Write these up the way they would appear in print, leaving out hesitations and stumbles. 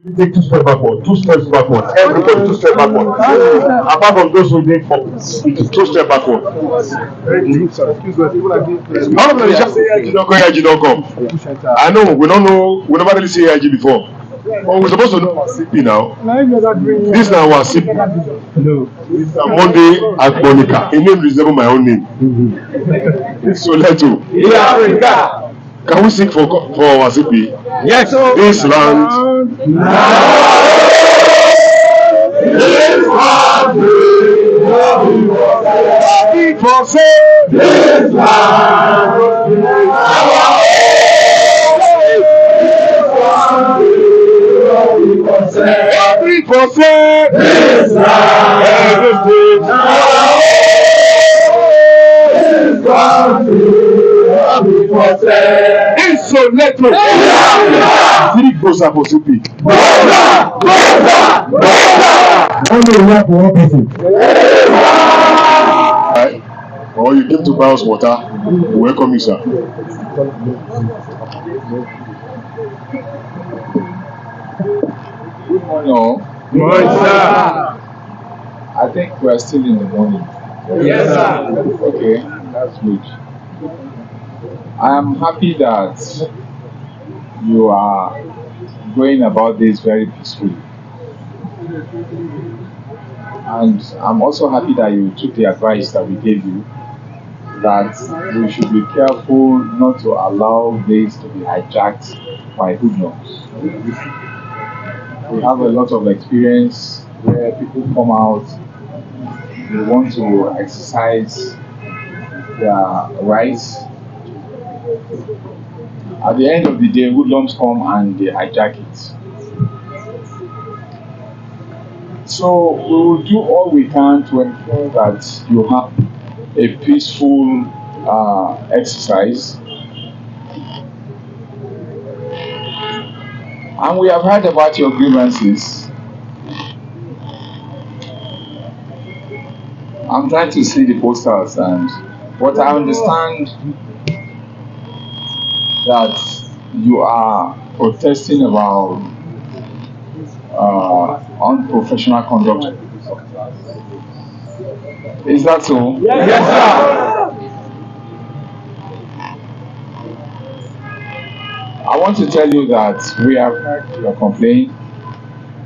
Take 2 steps backward, 2 steps backward. Everybody 2 steps backward. Apart from those who did 2 steps backward. All of them just say AIG don't come, AIG don't come. I know, we don't know, we never really see AIG before. But we're supposed to know our CP now. This now our CP. No. Monday at Monica. His name resembles my own name. So let's go. Can we sing for our CP? Yes. This land. This land. For say this land. Every for say this land. This country. Isso letro. Three goes up for CP. Or you came to buy us water. Welcome you, sir. Good morning, all. Good morning, sir. I think we are still in the morning. Yes, sir. Okay, that's good. I am happy that you are going about this very peacefully. And I'm also happy that you took the advice that we gave you, that we should be careful not to allow this to be hijacked by hoodlums. We have a lot of experience where people come out, they want to exercise their rights. At the end of the day, hoodlums come and they hijack it. So we will do all we can to ensure that you have a peaceful exercise. And we have heard about your grievances. I'm trying to see the posters, and what I understand that you are protesting about unprofessional conduct. Is that so? Yes, sir. I want to tell you that we have heard your complaint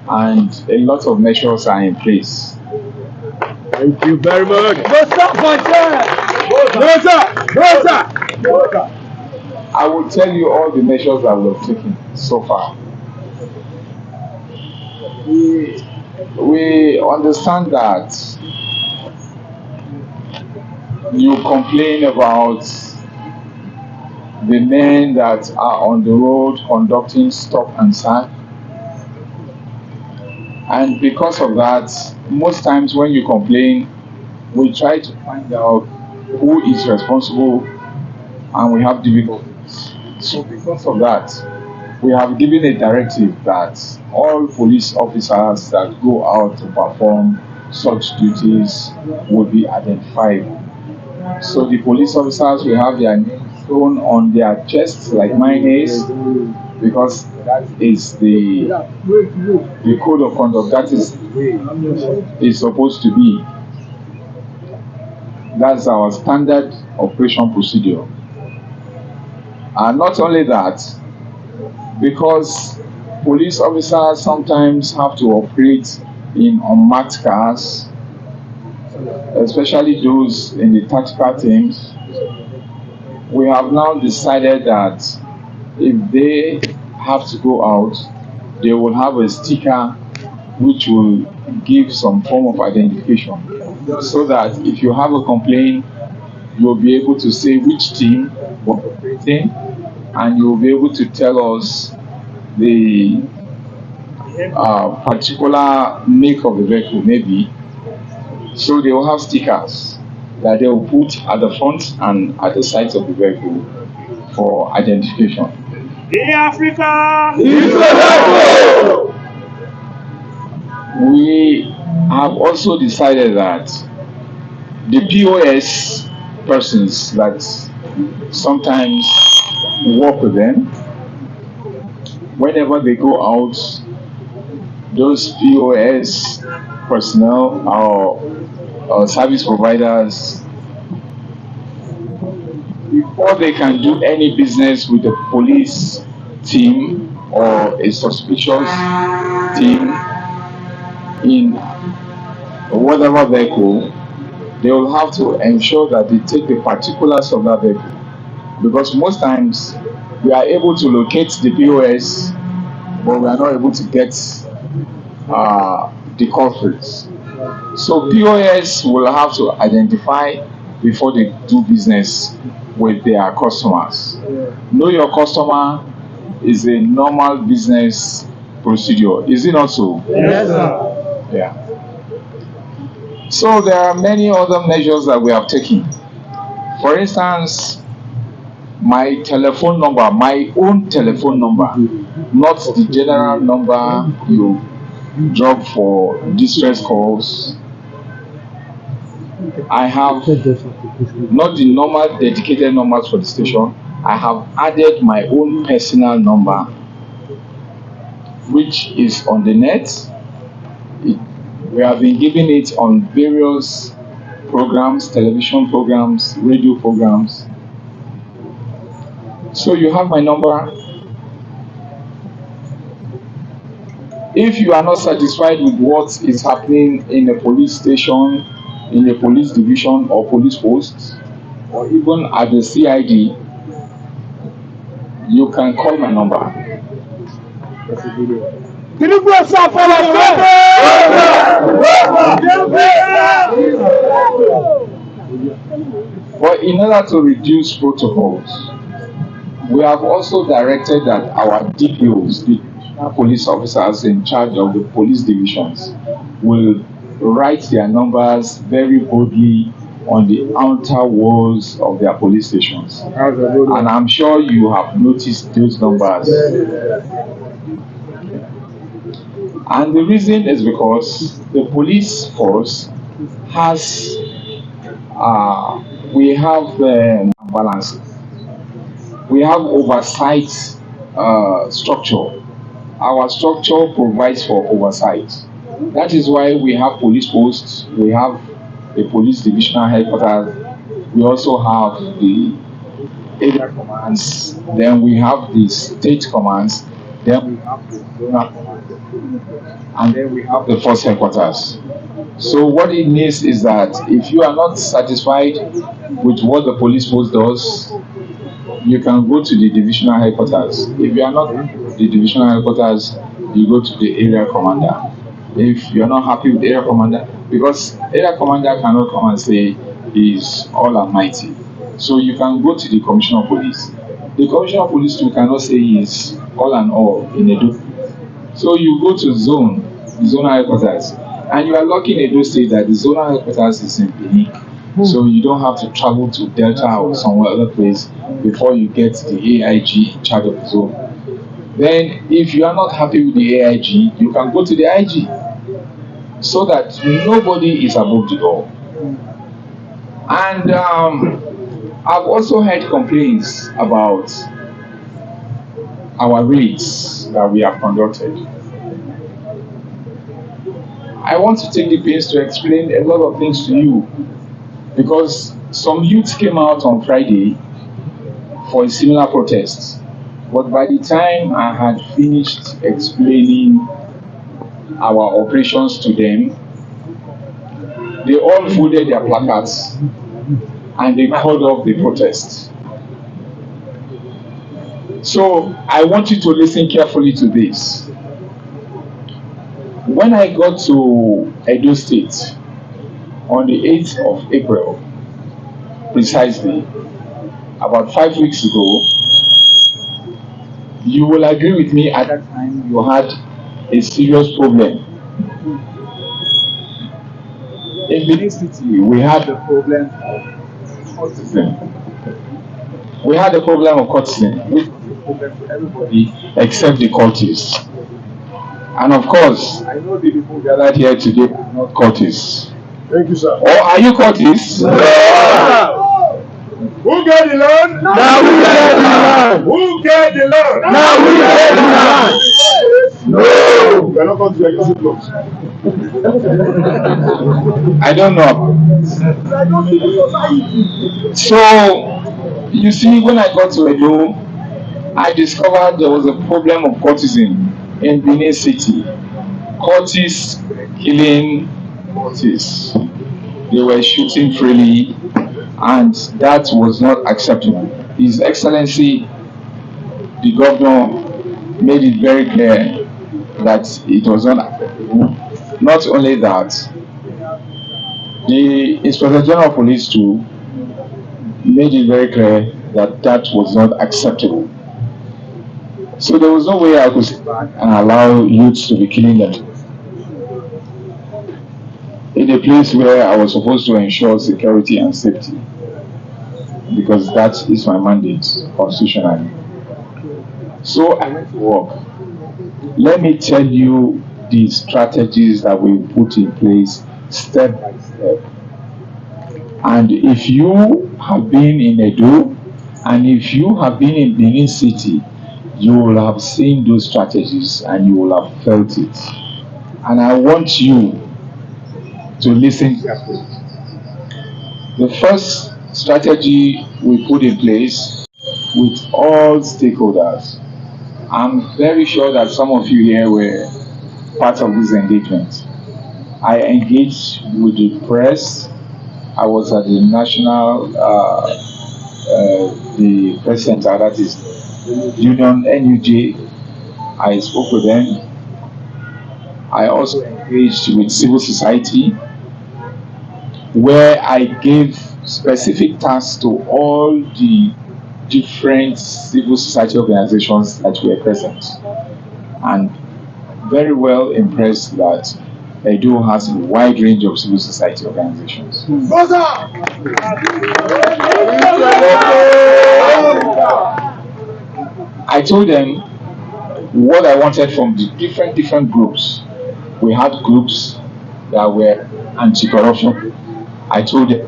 and a lot of measures are in place. Thank you very much. No, sir. No, sir. No, sir. No, sir. I will tell you all the measures that we have taken so far. We understand that you complain about the men that are on the road conducting stop and search. And because of that, most times when you complain, we try to find out who is responsible and we have difficulties. So because of that, we have given a directive that all police officers that go out to perform such duties will be identified. So the police officers will have their names shown on their chests like mine is, because that is the code of conduct. That is supposed to be. That's our standard operation procedure. And not only that, because police officers sometimes have to operate in unmarked cars, especially those in the tactical teams, we have now decided that if they have to go out, they will have a sticker which will give some form of identification, so that if you have a complaint, you will be able to say which team was operating, and you will be able to tell us the particular make of the vehicle maybe. So they will have stickers that they will put at the front and at the sides of the vehicle for identification. In Africa! We have also decided that the POS persons that sometimes work with them, whenever they go out, those POS personnel or service providers, before they can do any business with a police team or a suspicious team in whatever vehicle, they will have to ensure that they take the particulars of that vehicle. Because most times we are able to locate the POS, but we are not able to get the culprits. So POS will have to identify before they do business with their customers. Know your customer is a normal business procedure. Is it not so? Yes, sir. Yeah. So there are many other measures that we have taken. For instance, my telephone number, my own telephone number, not the general number you drop for distress calls. I have not the normal dedicated numbers for the station. I have added my own personal number, which is on the net. We have been giving it on various programs, television programs, radio programs. So you have my number. If you are not satisfied with what is happening in a police station, in a police division or police post, or even at the CID, you can call my number. But in order to reduce protocols, we have also directed that our DPOs, the police officers in charge of the police divisions, will write their numbers very boldly on the outer walls of their police stations. And I'm sure you have noticed those numbers. And the reason is because the police force has, we have balance. We have oversight structure. Our structure provides for oversight. That is why we have police posts, we have the police divisional headquarters, we also have the area commands, then we have the state commands, then we have the zonal commands, and then we have the force headquarters. So what it means is that if you are not satisfied with what the police post does, you can go to the divisional headquarters. If you are not the divisional headquarters, you go to the area commander. If you are not happy with the area commander, because area commander cannot come and say he's all almighty. So you can go to the commissioner of police. The commissioner of police too cannot say he's all and all in Edo. So you go to the zonal headquarters, and you are lucky in Edo State that the zonal headquarters is in Benin. So you don't have to travel to Delta or somewhere other place before you get the AIG in charge of the zone. Then if you are not happy with the AIG, you can go to the IG, so that nobody is above the law. And I've also heard complaints about our raids that we have conducted. I want to take the pains to explain a lot of things to you, because some youths came out on Friday for a similar protest. But by the time I had finished explaining our operations to them, they all folded their placards and they called off the protest. So I want you to listen carefully to this. When I got to Edo State on the 8th of April, precisely, about 5 weeks ago, you will agree with me, at that time you had a serious problem. In Benin City, we had the problem of cultism. We had the problem of cultism, which was a problem for everybody except the cultists. And of course, I know the people gathered here today are not cultists. Thank you, sir. Or are you cultists? Yeah. Who get the land? Now we get the land. Who get the land? Now we get the land. No. You are not going to the exit close. I don't know. So, you see, when I got to Edo, I discovered there was a problem of cultism in Benin City. Cultists killing cultists. They were shooting freely, and that was not acceptable. His Excellency, the governor, made it very clear that it was not acceptable. Not only that, the Inspector General of Police too made it very clear that that was not acceptable. So there was no way I could sit back and allow youths to be killing them in a place where I was supposed to ensure security and safety, because that is my mandate constitutionally. So I went to work. Let me tell you the strategies that we put in place step by step. And if you have been in Edo, and if you have been in Benin City, you will have seen those strategies and you will have felt it. And I want you to listen carefully. The first strategy we put in place with all stakeholders. I'm very sure that some of you here were part of this engagement. I engaged with the press. I was at the national, the press center, that is Union NUJ. I spoke with them. I also engaged with civil society, where I gave specific tasks to all the different civil society organizations that were present, and very well impressed that Edo has a wide range of civil society organizations. I told them what I wanted from the different groups. We had groups that were anti-corruption. I told them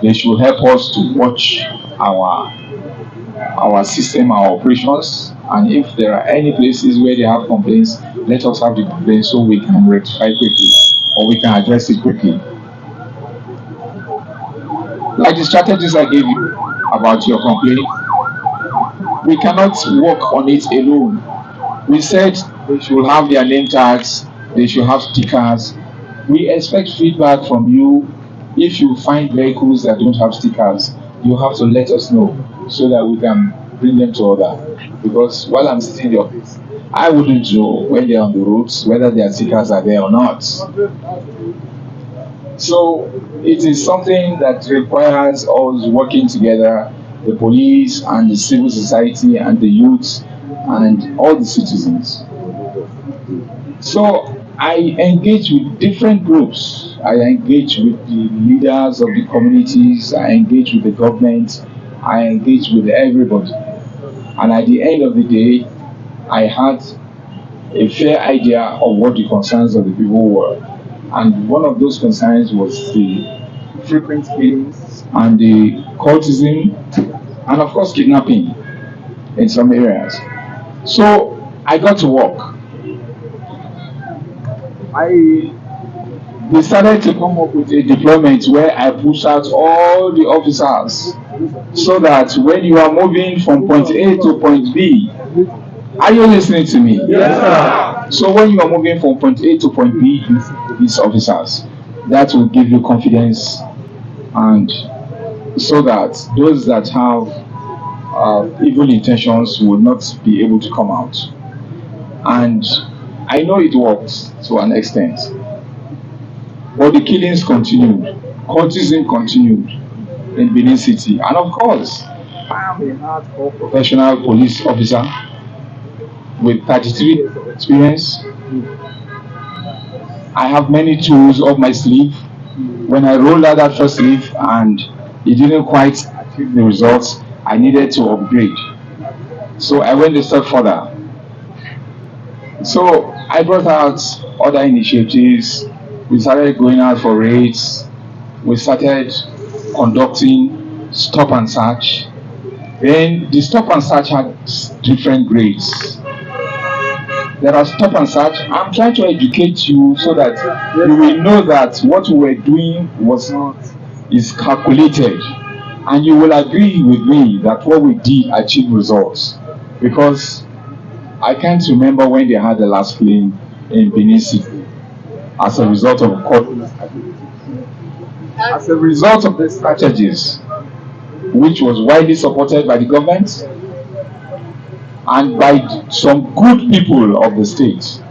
they should help us to watch our system, our operations, and if there are any places where they have complaints, let us have the complaints so we can rectify quickly, or we can address it quickly. Like the strategies I gave you about your complaint, we cannot work on it alone. We said they should have their name tags, they should have stickers. We expect feedback from you. If you find vehicles that don't have stickers, you have to let us know so that we can bring them to order. Because while I'm sitting in the office, I wouldn't know when they're on the roads whether their stickers are there or not. So it is something that requires us working together, the police and the civil society and the youth and all the citizens. So I engage with different groups. I engage with the leaders of the communities. I engage with the government. I engage with everybody. And at the end of the day, I had a fair idea of what the concerns of the people were. And one of those concerns was the frequent killings and the cultism and of course kidnapping in some areas. So I got to work. I decided to come up with a deployment where I push out all the officers so that when you are moving from point A to point B, are you listening to me? Yes, sir. So when you are moving from point A to point B, these officers, that will give you confidence, and so that those that have evil intentions will not be able to come out. And I know it works to an extent, but the killings continued, cultism continued in Benin City, and of course, I am a hardcore professional police officer with 33 years of experience. I have many tools up my sleeve. When I rolled out that first sleeve and it didn't quite achieve the results, I needed to upgrade. So I went a step further. So I brought out other initiatives. We started going out for raids. We started conducting stop and search. Then the stop and search had different grades. there are stop and search. I'm trying to educate you so that you will know that what we were doing is calculated, and you will agree with me that what we did achieved results, because I can't remember when they had the last killing in Benin City as a result of as a result of the strategies, which was widely supported by the government and by some good people of the state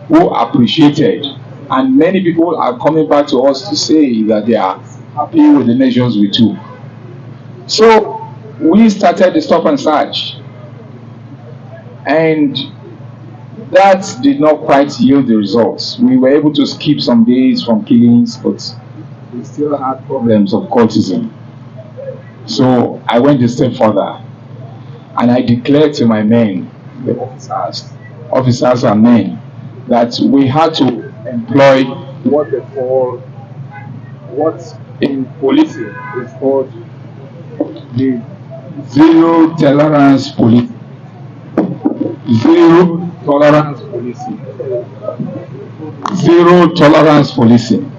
who appreciated, and many people are coming back to us to say that they are happy with the measures we took. So we started the stop and search, and that did not quite yield the results. We were able to skip some days from killings, but we still had problems of cultism. So I went a step further, and I declared to my men, the officers and men, that we had to employ what they call, what in policing is called the zero tolerance police. Zero tolerance policing. Zero tolerance policing.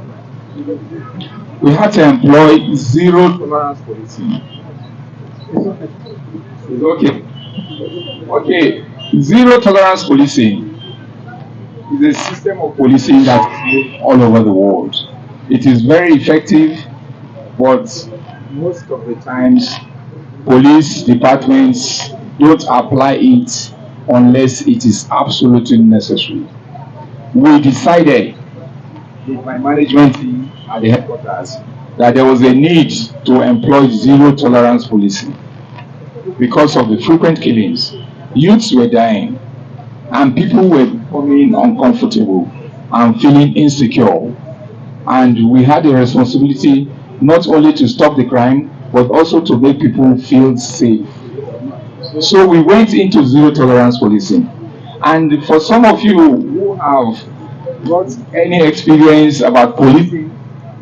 We had to employ zero tolerance policing. Okay. Okay. Zero tolerance policing is a system of policing that is all over the world. It is very effective, but most of the times police departments don't apply it unless it is absolutely necessary. We decided with my management team at the headquarters that there was a need to employ zero tolerance policing because of the frequent killings. Youths were dying and people were becoming uncomfortable and feeling insecure. And we had a responsibility not only to stop the crime, but also to make people feel safe. So we went into zero tolerance policing. And for some of you who have not any experience about policing,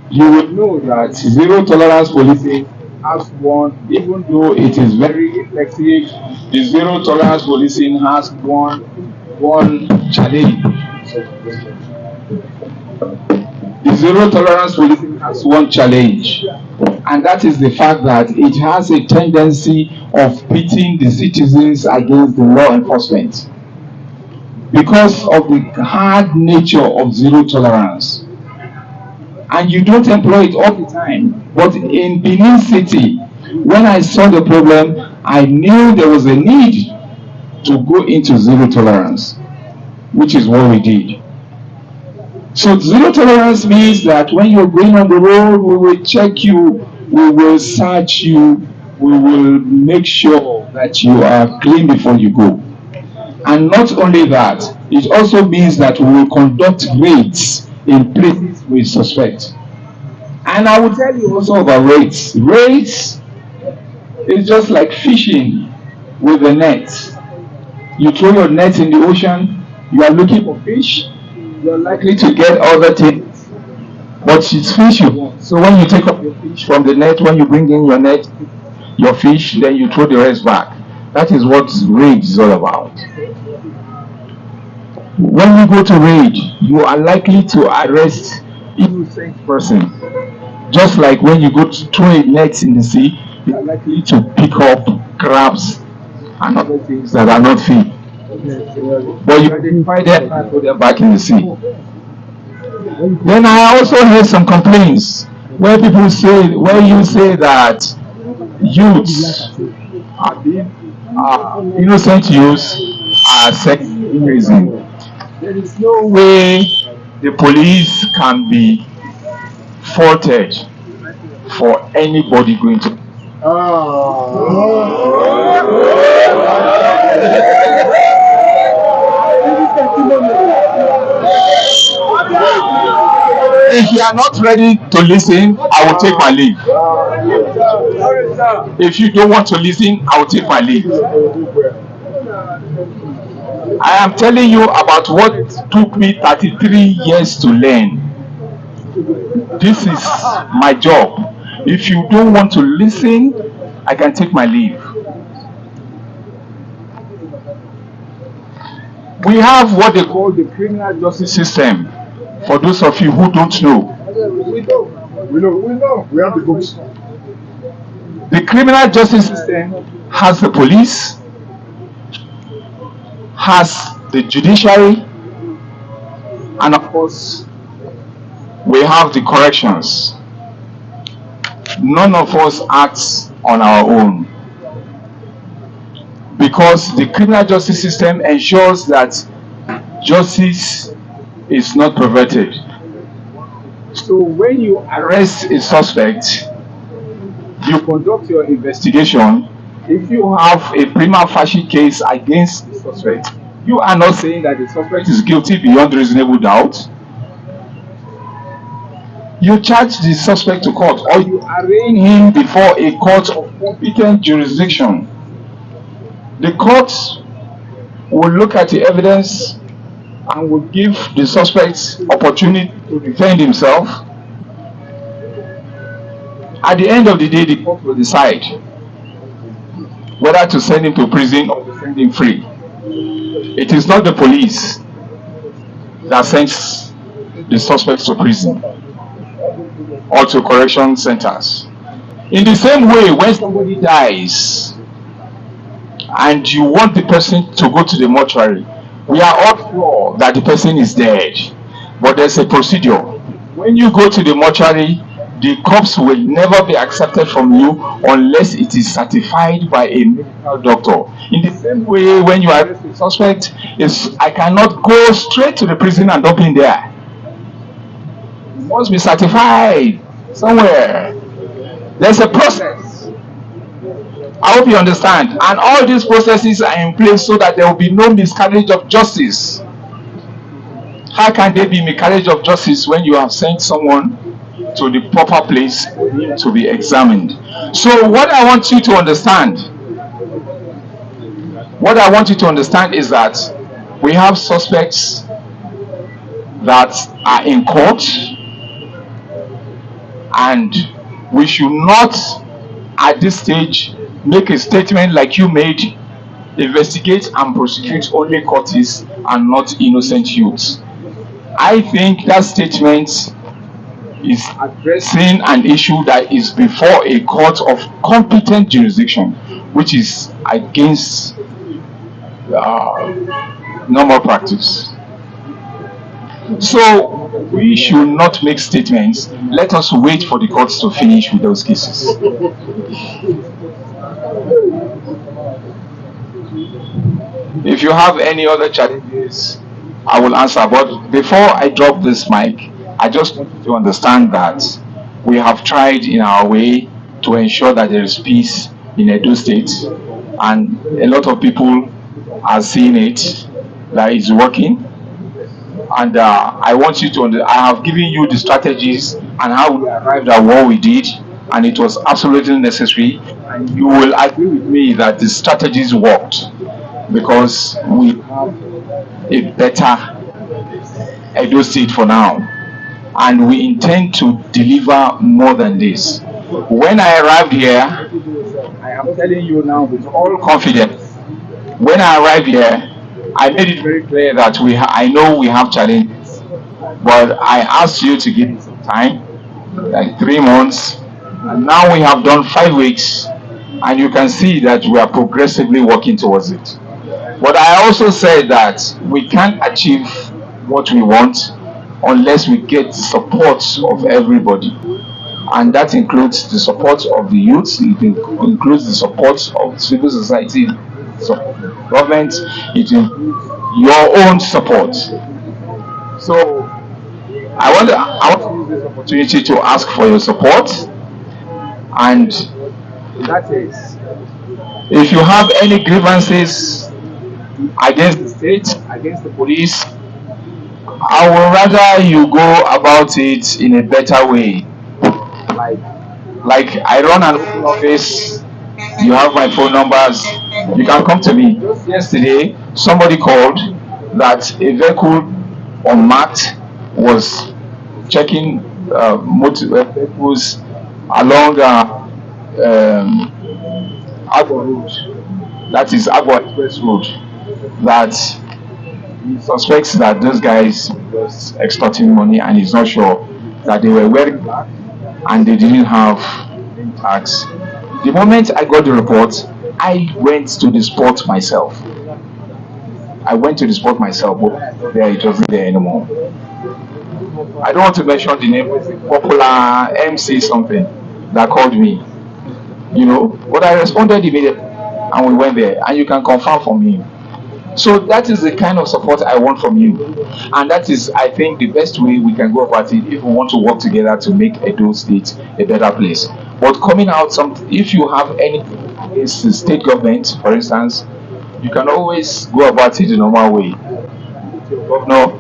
you will know that zero tolerance policing has one, even though it is very effective, the zero tolerance policing has one challenge. The zero tolerance policing has one challenge, and that is the fact that it has a tendency of pitting the citizens against the law enforcement because of the hard nature of zero tolerance. And you don't employ it all the time. But in Benin City, when I saw the problem, I knew there was a need to go into zero tolerance, which is what we did. So zero tolerance means that when you're going on the road, we will check you, we will search you, we will make sure that you are clean before you go. And not only that, it also means that we will conduct raids in places we suspect. And I will tell you also about raids. Raids is just like fishing with a net. You throw your net in the ocean, you are looking for fish, you are likely to get other things, but it's fish you want. So when you take up your fish from the net, when you bring in your net, your fish, then you throw the rest back. That is what raid is all about. When you go to raid, you are likely to arrest innocent person. Just like when you go to throw a net in the sea, you are likely to pick up crabs and other things that are not feed. But you identify them and put them back in the sea. Then I also heard some complaints where people say, where you say that youths are being innocent youths are sexually raising. There is no way the police can be faulted for anybody going to. If you are not ready to listen, I will take my leave. If you don't want to listen, I will take my leave. I am telling you about what took me 33 years to learn. This is my job. If you don't want to listen, I can take my leave. We have what they call the criminal justice system. For those of you who don't know, We know. We have the books. the criminal justice system has the police, has the judiciary, and of course, we have the corrections. None of us acts on our own because the criminal justice system ensures that justice is not perverted. So when you arrest a suspect, you conduct your investigation. If you have a prima facie case against the suspect, you are not saying that the suspect is guilty beyond reasonable doubt. You charge the suspect to court or you arraign him before a court of competent jurisdiction. The court will look at the evidence and will give the suspect opportunity to defend himself. At the end of the day, the court will decide whether to send him to prison or to send him free. It is not the police that sends the suspects to prison or to correction centers. In the same way, when somebody dies and you want the person to go to the mortuary, we are all sure that the person is dead, but there's a procedure. When you go to the mortuary, the corpse will never be accepted from you unless it is certified by a medical doctor. In the same way, when you arrest a suspect, I cannot go straight to the prison and dump him there. It must be certified somewhere. There's a process. I hope you understand. And all these processes are in place so that there will be no miscarriage of justice. How can there be miscarriage of justice when you have sent someone to the proper place to be examined? So what I want you to understand is that we have suspects that are in court, and we should not at this stage make a statement like you made, investigate and prosecute only courtists and not innocent youths. I think that statement is addressing an issue that is before a court of competent jurisdiction, which is against normal practice. So we should not make statements. Let us wait for the courts to finish with those cases. If you have any other challenges, I will answer. But before I drop this mic, I just want you to understand that we have tried in our way to ensure that there is peace in Edo State, and a lot of people are seeing it, that it's working. And I want you to I have given you the strategies and how we arrived at what we did, and it was absolutely necessary. And you will agree with me that the strategies worked, because we have a better Edo State for now, and we intend to deliver more than this. When I arrived here, I am telling you now with all confidence, when I arrived here, I made it very clear that I know we have challenges, but I asked you to give me some time, like 3 months, and now we have done 5 weeks, and you can see that we are progressively working towards it. But I also said that we can't achieve what we want unless we get the support of everybody, and that includes the support of the youth, it includes the support of civil society, government, it includes your own support. So I want to use this opportunity to ask for your support, and that is, if you have any grievances against the state, against the police, I would rather you go about it in a better way. Like I run an open office, you have my phone numbers, you can come to me. Just yesterday, somebody called that a vehicle unmarked was checking vehicles along Agua Road, that is Agua Express Road, that he suspects that those guys were just extorting money, and he's not sure that they were wearing black and they didn't have tags. The moment I got the report, I went to the spot myself. I went to the spot myself, but there it wasn't there anymore. I don't want to mention the name, it's a popular MC something that called me, but I responded immediately and we went there, and you can confirm from him. So that is the kind of support I want from you, and that is, I think, the best way we can go about it if we want to work together to make Edo State a better place. But coming out, if you have anything against the state government, for instance, you can always go about it the normal way. Governor,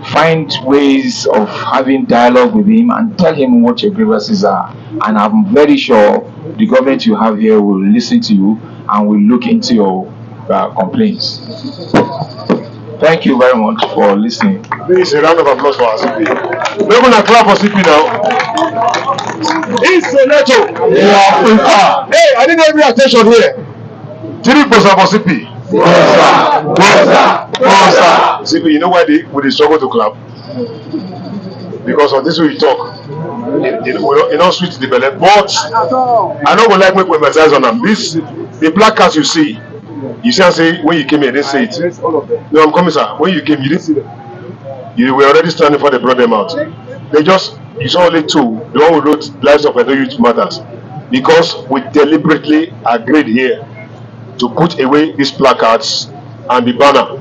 find ways of having dialogue with him and tell him what your grievances are. And I'm very sure the government you have here will listen to you and will look into your complaints. Thank you very much for listening. Please, a round of applause for our CP. We're going to clap for CP now. It's Senator. Yeah. Hey, I need every attention here. 3 posts for CP. CP, you know why they struggle to clap? Because of this way you talk. You don't switch the belly. But I don't go like make we emphasize on them. The placards you see and say when you came here, they say it. No, I'm coming, sir. When you came, you didn't see them. You were already standing for they brought them out. You saw only 2. The one who wrote Lives of Edo Youth Matters. Because we deliberately agreed here to put away these placards and the banner.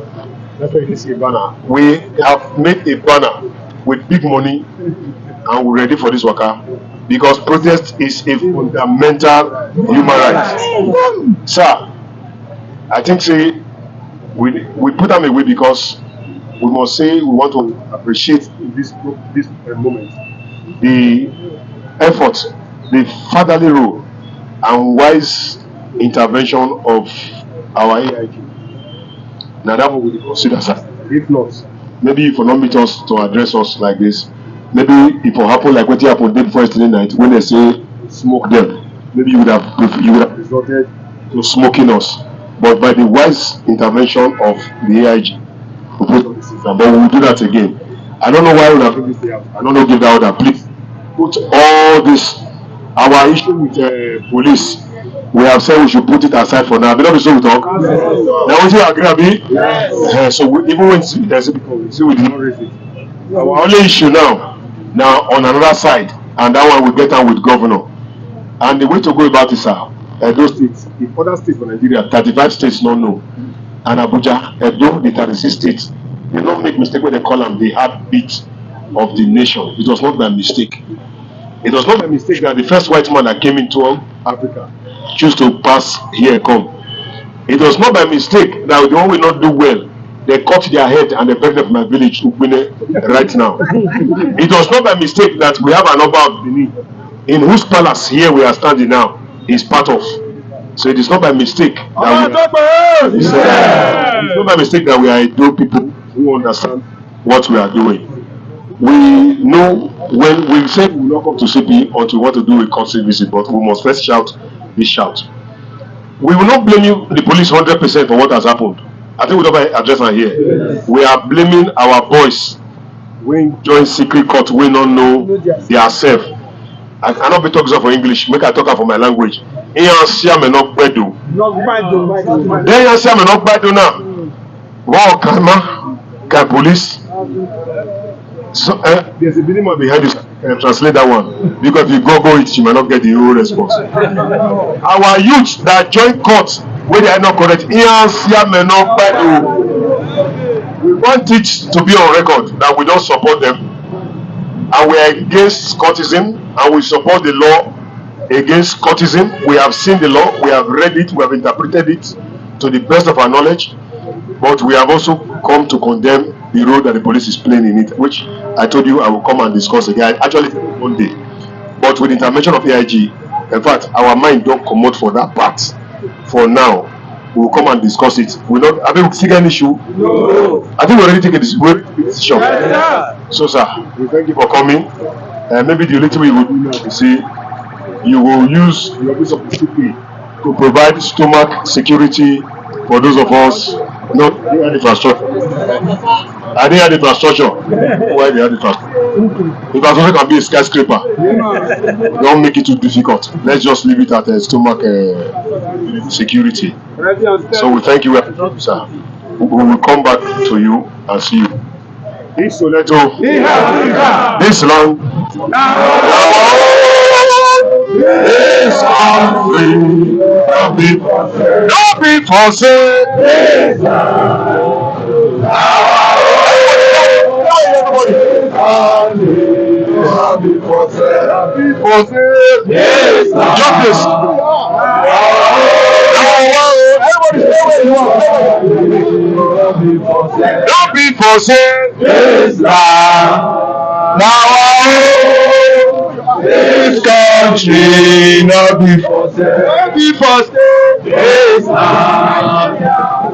That's why you can see a banner. We have made a banner with big money and we're ready for this waka because protest is a fundamental human right. Sir, I think we put them away because we must say we want to appreciate in this moment the effort, the fatherly role and wise intervention of our AIG. Now that we will consider, sir. If not, maybe if you not meet us to address us like this, maybe if it happen like what happened day before yesterday night when they say smoke them, maybe you would have resorted to smoking us. But by the wise intervention of the AIG, we put on the system. But we will do that again. I don't know why we have bring this day out. I don't know give that order. Please put all this our issue with police. We have said we should put it aside for now. But not so we talk. Yes. Now would you agree, Abi? Yes. So even when there's a because we did not raise it. Our only issue now on another side, and that one we get on with governor. And the way to go about it, sir, Edo states, if other states for Nigeria, 35 states don't know, and Abuja, Edo, the 36 states, they don't make mistake when they call them the heartbeat of the nation. It was not by mistake. It was not by mistake that the first white man that came into Africa choose to pass here come. It was not by mistake that the one will not do well. They cut their head and they buried them in my village right now. It was not by mistake that we have an Oba of Benin, in whose palace here we are standing now is part of. So it is not by mistake that it's not by mistake that we are Edo people who understand what we are doing. We know when we say we will not come to CP until we want to do a concert visit, but we must first shout this shout. We will not blame you, the police, 100% for what has happened. I think we don't address that here. Yes. We are blaming our boys when join secret court, we don't know their self. I cannot be talking for English, make I talk for my language. Then you see me not bedu now. Wow, can police. So there's a minimum behind you. Translate that one because if you go it, you might not get the whole response. Our youth that join court where they are not correct, we want it to be on record that we don't support them, and we are against courtesan, and we support the law against courtesan. We have seen the law, we have read it, we have interpreted it to the best of our knowledge, but we have also come to condemn the role that the police is playing in it, which I told you I will come and discuss again. Actually, one day, but with the intervention of AIG, in fact, our mind don't come out for that part. For now, we will come and discuss it. We not. Have you seen any issue? No. I think we already taken this decision. Yes, so, sir, we thank you for coming. Maybe the little we will do now is see you will use the office of the CP to provide stomach security for those of us No, they had infrastructure. I didn't have infrastructure. Why they had infrastructure? Infrastructure can be a skyscraper. Don't make it too difficult. Let's just leave it at stomach security. So we thank you, sir. We will come back to you and see you. This Soleto, this land, this country, don't be for sale. Justice. Don't be for sale. This country not be for sale. Don't be for sale. This land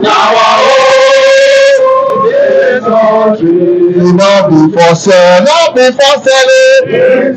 now our own. This country not be for sale. Not be for sale.